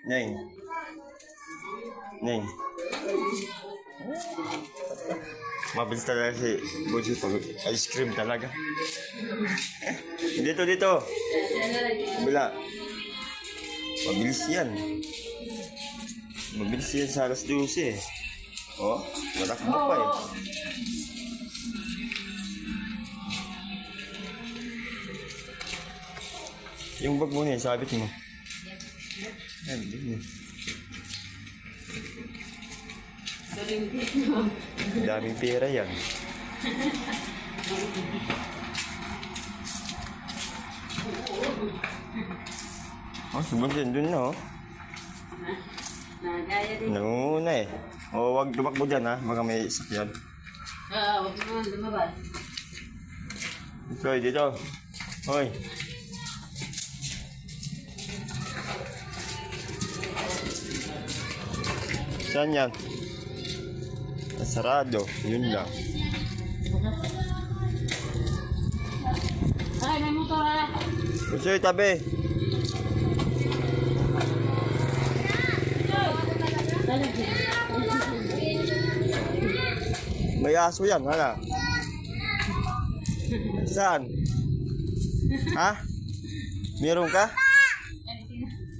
Neng. Neng. Mabilis talaga si Boji pag ice cream talaga. Dito, dito. Bila. Mabilis yan. Mabilis yan sa alas 12 eh. Oh, matakbo pa eh. Yung bag mo niya, sabit mo. Yan, din eh. Daming pera yan. Oh, subag din dun na oh. Nanguna eh. O, wag tumakbo dyan ha, baka may sakyan. Wag mo lumabas. Hoy, dito. Hoy. Saan yan? Sarado, yun lang. Ay, may motor ha. Gusto yung tabi. May aso yan, wala. Saan? Ha? Meron ka?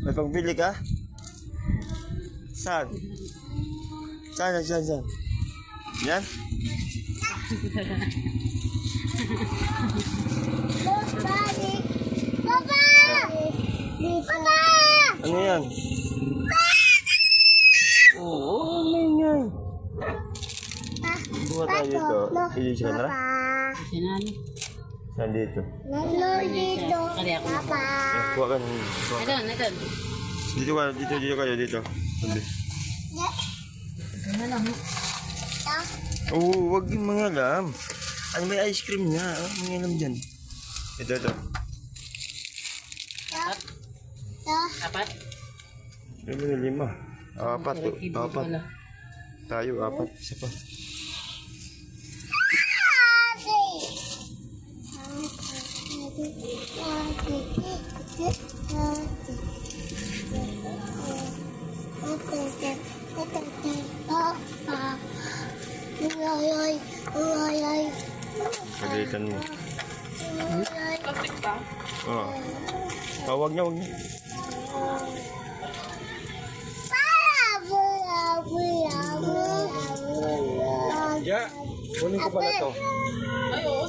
May pangbili ka? Saan? Saan? Yan? Papa! Papa! Ano yan? Oo, ano yan? Buha tayo dito. Ilis ka na? Sinani. Saan dito? Nalo dito. Papa! Kuha ka na. Ito. Dito kayo, dito. Sabi. Ano lang. Oo, wag yung mga alam. Ano may ice cream na? Oh, mga alam dyan. Ito. Apat? Ano na 5? Apat. Tayo, 4. Isa pa. Pagalitan mo. Plastic pa? Oo. Wag niya. Yeah, kunin ko pala to. Ay, oo.